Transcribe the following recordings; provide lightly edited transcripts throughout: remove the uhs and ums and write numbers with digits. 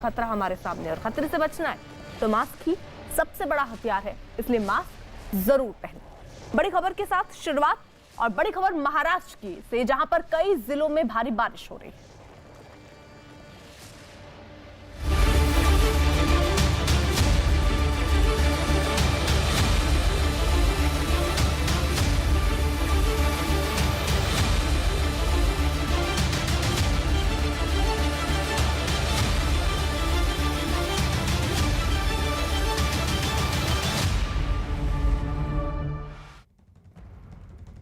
खतरा हमारे सामने और खतरे से बचना है तो मास्क ही सबसे बड़ा हथियार है, इसलिए मास्क जरूर पहनें। बड़ी खबर के साथ शुरुआत और बड़ी खबर महाराष्ट्र की से, जहां पर कई जिलों में भारी बारिश हो रही है।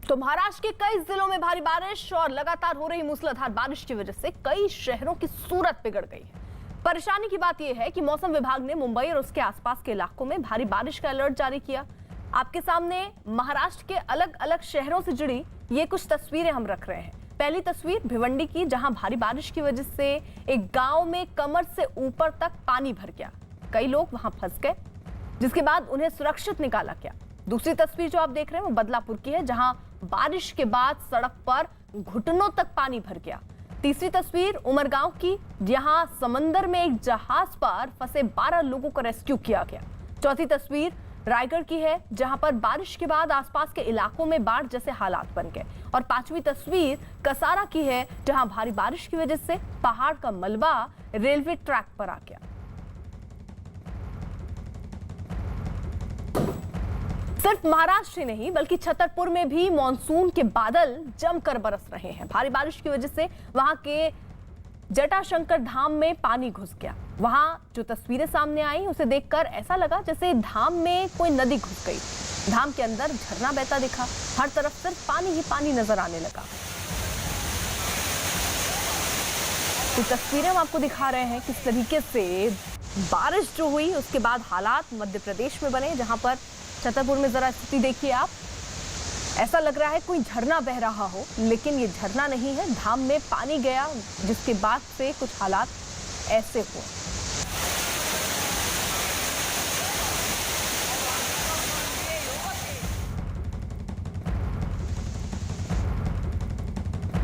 तो महाराष्ट्र के कई जिलों में भारी बारिश और लगातार हो रही मूसलाधार बारिश की वजह से कई शहरों की सूरत बिगड़ गई है। परेशानी की बात यह है कि मौसम विभाग ने मुंबई और उसके आसपास के इलाकों में भारी बारिश का अलर्ट जारी किया। आपके सामने महाराष्ट्र के अलग अलग शहरों से जुड़ी ये कुछ तस्वीरें हम रख रहे हैं। पहली तस्वीर भिवंडी की, जहां भारी बारिश की वजह से एक गांव में कमर से ऊपर तक पानी भर गया। कई लोग वहां फंस गए, जिसके बाद उन्हें सुरक्षित निकाला गया। दूसरी तस्वीर जो आप देख रहे हैं वो बदलापुर की है, जहां बारिश के बाद सड़क पर घुटनों तक पानी भर गया। तीसरी तस्वीर उमरगांव की, जहां समंदर में एक जहाज पर फंसे 12 लोगों को रेस्क्यू किया गया। चौथी तस्वीर रायगढ़ की है, जहां पर बारिश के बाद आसपास के इलाकों में बाढ़ जैसे हालात बन गए। और पांचवी तस्वीर कसारा की है, जहां भारी बारिश की वजह से पहाड़ का मलबा रेलवे ट्रैक पर आ गया। सिर्फ महाराष्ट्र ही नहीं बल्कि छतरपुर में भी मॉनसून के बादल जमकर बरस रहे हैं। भारी बारिश की वजह से वहां के जटाशंकर धाम में पानी घुस गया। वहां जो तस्वीरें सामने आई उसे देखकर ऐसा लगा जैसे धाम में कोई नदी घुस गई। धाम के अंदर झरना बहता दिखा, हर तरफ सिर्फ पानी ही पानी नजर आने लगा। तो तस्वीरें हम आपको दिखा रहे हैं किस तरीके से बारिश जो हुई उसके बाद हालात मध्य प्रदेश में बने, जहां पर छतरपुर में जरा स्थिति देखिए आप। ऐसा लग रहा है कोई झरना बह रहा हो, लेकिन ये झरना नहीं है, धाम में पानी गया, जिसके बाद से कुछ हालात ऐसे हुए।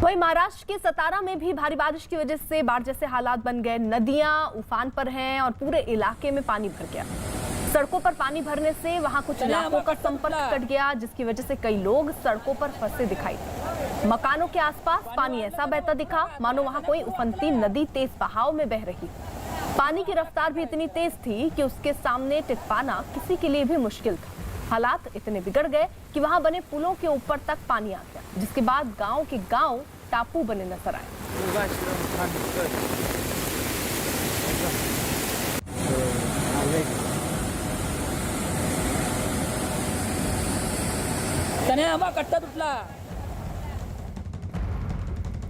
वहीं महाराष्ट्र के सतारा में भी भारी बारिश की वजह से बाढ़ जैसे हालात बन गए। नदियां उफान पर हैं और पूरे इलाके में पानी भर गया। सड़कों पर पानी भरने से वहां कुछ इलाकों का संपर्क कट गया, जिसकी वजह से कई लोग सड़कों पर फंसे दिखाई दिए। मकानों के आसपास पानी ऐसा बहता दिखा मानो वहां कोई उफनती नदी तेज बहाव में बह रही। पानी की रफ्तार भी इतनी तेज थी कि उसके सामने टिक पाना किसी के लिए भी मुश्किल था। हालात इतने बिगड़ गए कि वहां बने पुलों के ऊपर तक पानी आ गया, जिसके बाद गाँव के गाँव टापू बने नजर आए।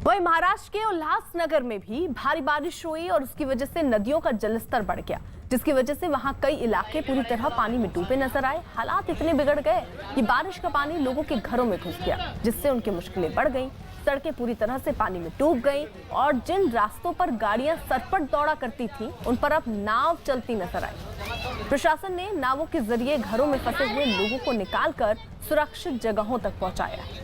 वहीं महाराष्ट्र के उल्लासनगर में भी भारी बारिश हुई और उसकी वजह से नदियों का जलस्तर बढ़ गया, जिसकी वजह से वहां कई इलाके पूरी तरह पानी में डूबे नजर आए। हालात इतने बिगड़ गए कि बारिश का पानी लोगों के घरों में घुस गया, जिससे उनकी मुश्किलें बढ़ गईं। सड़कें पूरी तरह से पानी में डूब गईं और जिन रास्तों पर गाड़ियां सरपट दौड़ा करती थीं, उन पर अब नाव चलती नजर आई। प्रशासन ने नावों के जरिए घरों में फंसे हुए लोगों को निकालकर सुरक्षित जगहों तक पहुंचाया है।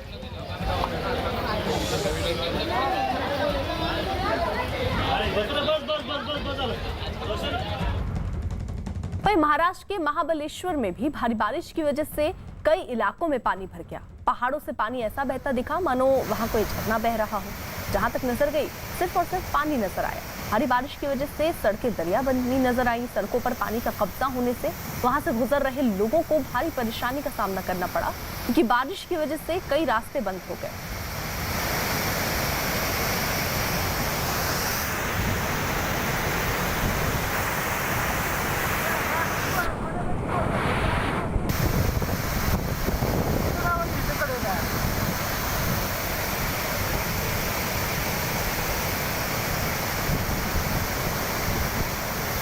वहीं महाराष्ट्र के महाबलेश्वर में भी भारी बारिश की वजह से कई इलाकों में पानी भर गया। पहाड़ों से पानी ऐसा बहता दिखा मानो वहां कोई झरना बह रहा हो। जहां तक नजर गई सिर्फ और सिर्फ पानी नजर आया। भारी बारिश की वजह से सड़कें दरिया बनी नजर आई। सड़कों पर पानी का कब्जा होने से वहां से गुजर रहे लोगों को भारी परेशानी का सामना करना पड़ा, क्योंकि बारिश की वजह से कई रास्ते बंद हो गए।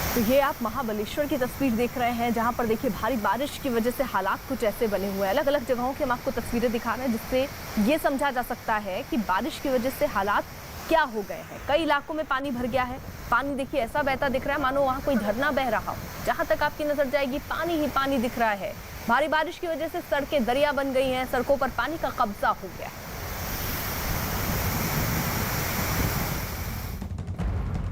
तो ये आप महाबलेश्वर की तस्वीर देख रहे हैं, जहां पर देखिए भारी बारिश की वजह से हालात कुछ ऐसे बने हुए हैं। अलग अलग जगहों की हम आपको तस्वीरें दिखा रहे हैं, जिससे ये समझा जा सकता है कि बारिश की वजह से हालात क्या हो गए हैं। कई इलाकों में पानी भर गया है। पानी देखिए ऐसा बहता दिख रहा है मानो वहां कोई झरना बह रहा हो। जहां तक आपकी नजर जाएगी पानी ही पानी दिख रहा है। भारी बारिश की वजह से सड़कें दरिया बन गई हैं, सड़कों पर पानी का कब्जा हो गया है।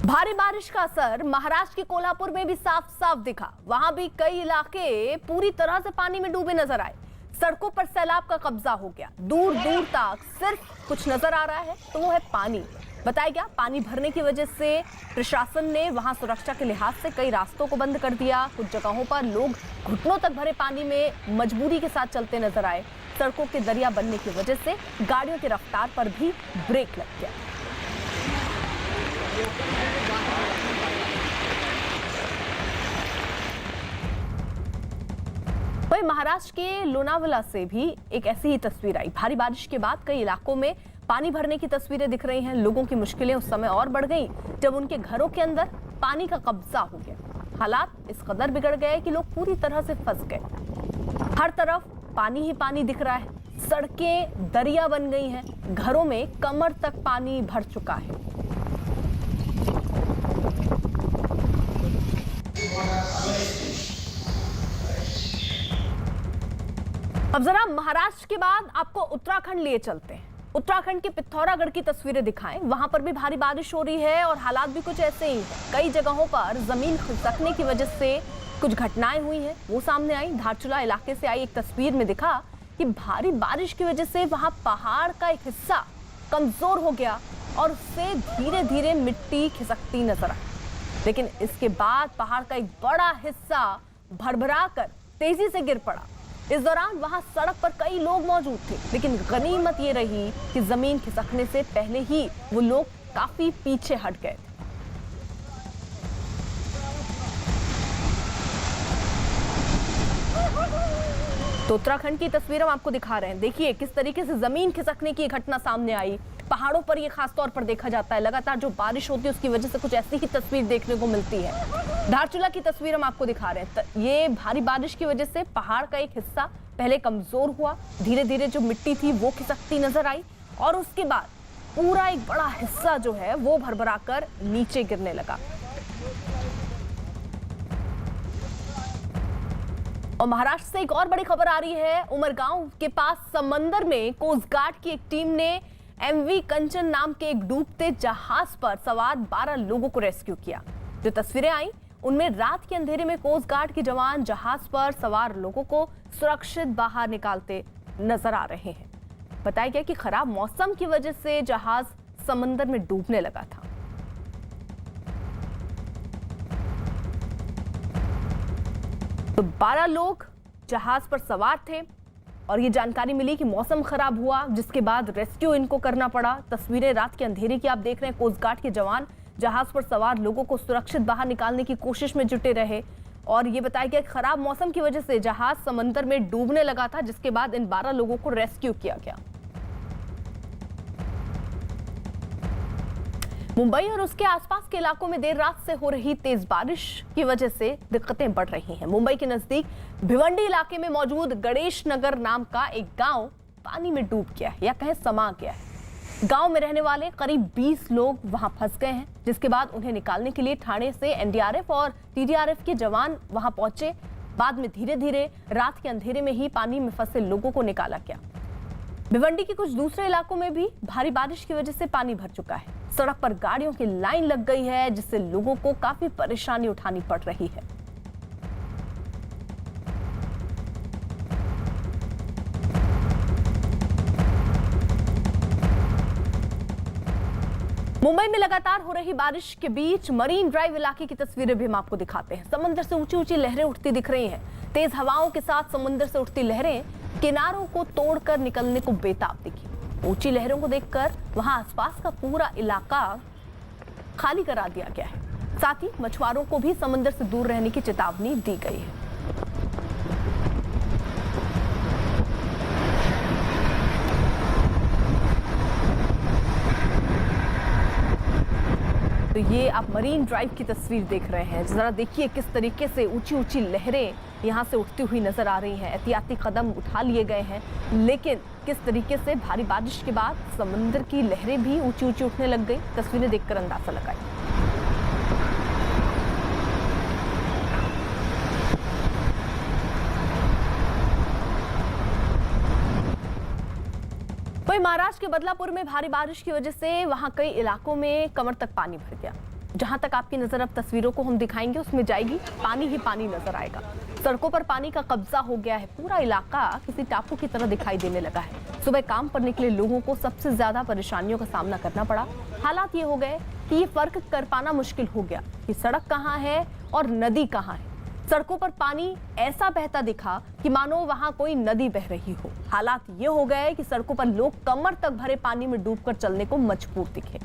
भारी बारिश का असर महाराष्ट्र के कोल्हापुर में भी साफ साफ दिखा। वहां भी कई इलाके पूरी तरह से पानी में डूबे नजर आए। सड़कों पर सैलाब का कब्जा हो गया। दूर दूर तक सिर्फ कुछ नजर आ रहा है तो वो है पानी। बताया गया पानी भरने की वजह से प्रशासन ने वहां सुरक्षा के लिहाज से कई रास्तों को बंद कर दिया। कुछ जगहों पर लोग घुटनों तक भरे पानी में मजबूरी के साथ चलते नजर आए। सड़कों के दरिया बनने की वजह से गाड़ियों की रफ्तार पर भी ब्रेक लग गया। वहीं महाराष्ट्र के लोनावला से भी एक ऐसी ही तस्वीर आई। भारी बारिश के बाद कई इलाकों में पानी भरने की तस्वीरें दिख रही हैं। लोगों की मुश्किलें उस समय और बढ़ गईं जब उनके घरों के अंदर पानी का कब्जा हो गया। हालात इस कदर बिगड़ गए कि लोग पूरी तरह से फंस गए। हर तरफ पानी ही पानी दिख रहा है। सड़कें दरिया बन गई हैं। घरों में कमर तक पानी भर चुका है। अब जरा महाराष्ट्र के बाद आपको उत्तराखंड लिए चलते हैं। उत्तराखंड के पिथौरागढ़ की तस्वीरें दिखाएं। वहां पर भी भारी बारिश हो रही है और हालात भी कुछ ऐसे ही हैं। कई जगहों पर जमीन खिसकने की वजह से कुछ घटनाएं हुई हैं, वो सामने आई। धारचूला इलाके से आई एक तस्वीर में दिखा कि भारी बारिश की वजह से वहां पहाड़ का एक हिस्सा कमजोर हो गया और उससे धीरे धीरे मिट्टी खिसकती नजर आई। लेकिन इसके बाद पहाड़ का एक बड़ा हिस्सा भरभरा कर तेजी से गिर पड़ा। इस दौरान वहां सड़क पर कई लोग मौजूद थे, लेकिन गनीमत ये रही कि जमीन खिसकने से पहले ही वो लोग काफी पीछे हट गए थे। तो उत्तराखंड की तस्वीर हम आपको दिखा रहे हैं। देखिए किस तरीके से जमीन खिसकने की घटना सामने आई। पहाड़ों पर ये खास तौर पर देखा जाता है। लगातार जो बारिश होती है उसकी वजह से कुछ ऐसी ही तस्वीर देखने को मिलती है। धारचूला की तस्वीर हम आपको दिखा रहे हैं। ये भारी बारिश की वजह से पहाड़ का एक हिस्सा पहले कमजोर हुआ, धीरे धीरे जो मिट्टी थी वो खिसकती नजर आई और उसके बाद पूरा एक बड़ा हिस्सा जो है वो भरभरा कर नीचे गिरने लगा। और महाराष्ट्र से एक और बड़ी खबर आ रही है। उमरगांव के पास समंदर में कोस्ट गार्ड की एक टीम ने एमवी कंचन नाम के एक डूबते जहाज पर सवार 12 लोगों को रेस्क्यू किया। जो तस्वीरें आई उनमें रात के अंधेरे में कोस्ट गार्ड के जवान जहाज पर सवार लोगों को सुरक्षित बाहर निकालते नजर आ रहे हैं। बताया गया कि खराब मौसम की वजह से जहाज समंदर में डूबने लगा था। तो 12 लोग जहाज पर सवार थे और ये जानकारी मिली कि मौसम खराब हुआ, जिसके बाद रेस्क्यू इनको करना पड़ा। तस्वीरें रात के अंधेरे की आप देख रहे हैं। कोस्ट गार्ड के जवान जहाज पर सवार लोगों को सुरक्षित बाहर निकालने की कोशिश में जुटे रहे और ये बताया गया कि खराब मौसम की वजह से जहाज समंदर में डूबने लगा था, जिसके बाद इन 12 लोगों को रेस्क्यू किया गया। मुंबई और उसके आसपास के इलाकों में देर रात से हो रही तेज बारिश की वजह से दिक्कतें बढ़ रही हैं। मुंबई के नजदीक भिवंडी इलाके में मौजूद गणेश नगर नाम का एक गांव पानी में डूब गया है या कहें समा गया है। गांव में रहने वाले करीब 20 लोग वहां फंस गए हैं, जिसके बाद उन्हें निकालने के लिए ठाणे से एनडीआरएफ और टीडीआरएफ के जवान वहां पहुंचे। बाद में धीरे धीरे रात के अंधेरे में ही पानी में फंसे लोगों को निकाला गया। भिवंडी के कुछ दूसरे इलाकों में भी भारी बारिश की वजह से पानी भर चुका है। सड़क पर गाड़ियों की लाइन लग गई है, जिससे लोगों को काफी परेशानी उठानी पड़ रही है। मुंबई में लगातार हो रही बारिश के बीच मरीन ड्राइव इलाके की तस्वीरें भी हम आपको दिखाते हैं। समंदर से ऊंची ऊंची लहरें उठती दिख रही हैं। तेज हवाओं के साथ समंदर से उठती लहरें किनारों को तोड़कर निकलने को बेताब दिखी। ऊंची लहरों को देखकर वहां आसपास का पूरा इलाका खाली करा दिया गया है। साथ ही मछुआरों को भी समंदर से दूर रहने की चेतावनी दी गई है। तो ये आप मरीन ड्राइव की तस्वीर देख रहे हैं। जरा देखिए किस तरीके से ऊंची ऊंची लहरें यहां से उठती हुई नजर आ रही हैं। एहतियाती कदम उठा लिए गए हैं, लेकिन किस तरीके से भारी बारिश के बाद समंदर की लहरें भी ऊंची ऊंची उठने लग गई। तस्वीरें देखकर अंदाजा लगाइए। वहीं महाराष्ट्र के बदलापुर में भारी बारिश की वजह से वहां कई इलाकों में कमर तक पानी भर गया। जहां तक आपकी नजर अब तस्वीरों को हम दिखाएंगे उसमें जाएगी, पानी ही पानी नजर आएगा। सड़कों पर पानी का कब्जा हो गया है, पूरा इलाका किसी टापू की तरह दिखाई देने लगा है। सुबह काम पर निकले लोगों को सबसे ज्यादा परेशानियों का सामना करना पड़ा। हालात ये हो गए कि ये फर्क कर पाना मुश्किल हो गया कि सड़क कहाँ है और नदी कहाँ है। सड़कों पर पानी ऐसा बहता दिखा कि मानो वहां कोई नदी बह रही हो। हालात ये हो गए कि सड़कों पर लोग कमर तक भरे पानी में डूबकर चलने को मजबूर दिखे।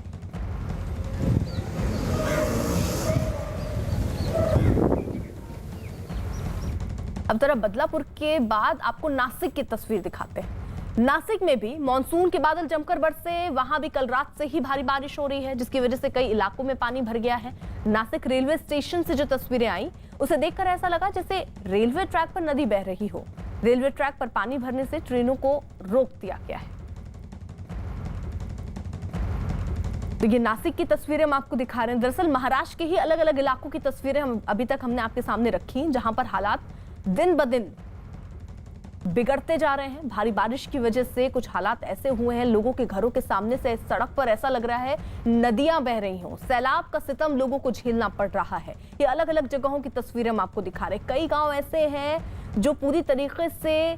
अब जरा बदलापुर के बाद आपको नासिक की तस्वीर दिखाते हैं। नासिक में भी मानसून के बादल जमकर बरसे, वहां भी कल रात से ही भारी बारिश हो रही है, जिसकी वजह से कई इलाकों में पानी भर गया है। नासिक रेलवे स्टेशन से जो तस्वीरें आई उसे देखकर ऐसा लगा जैसे रेलवे ट्रैक पर नदी बह रही हो। रेलवे ट्रैक पर पानी भरने से ट्रेनों को रोक दिया गया है। तो ये नासिक की तस्वीरें हम आपको दिखा रहे हैं। दरअसल महाराष्ट्र के ही अलग अलग इलाकों की तस्वीरें हम अभी तक हमने आपके सामने रखी, जहां पर हालात दिन ब दिन बिगड़ते जा रहे हैं। भारी बारिश की वजह से कुछ हालात ऐसे हुए हैं, लोगों के घरों के सामने से सड़क पर ऐसा लग रहा है नदियां बह रही हों। सैलाब का सितम लोगों को झेलना पड़ रहा है। ये अलग अलग जगहों की तस्वीरें हम आपको दिखा रहे हैं। कई गांव ऐसे हैं जो पूरी तरीके से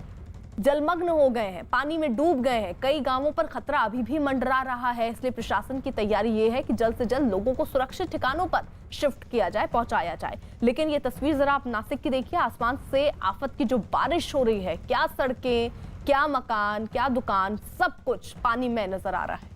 जलमग्न हो गए हैं, पानी में डूब गए हैं। कई गांवों पर खतरा अभी भी मंडरा रहा है, इसलिए प्रशासन की तैयारी ये है कि जल्द से जल्द लोगों को सुरक्षित ठिकानों पर शिफ्ट किया जाए, पहुंचाया जाए। लेकिन ये तस्वीर जरा आप नासिक की देखिए। आसमान से आफत की जो बारिश हो रही है, क्या सड़कें, क्या मकान, क्या दुकान, सब कुछ पानी में नजर आ रहा है।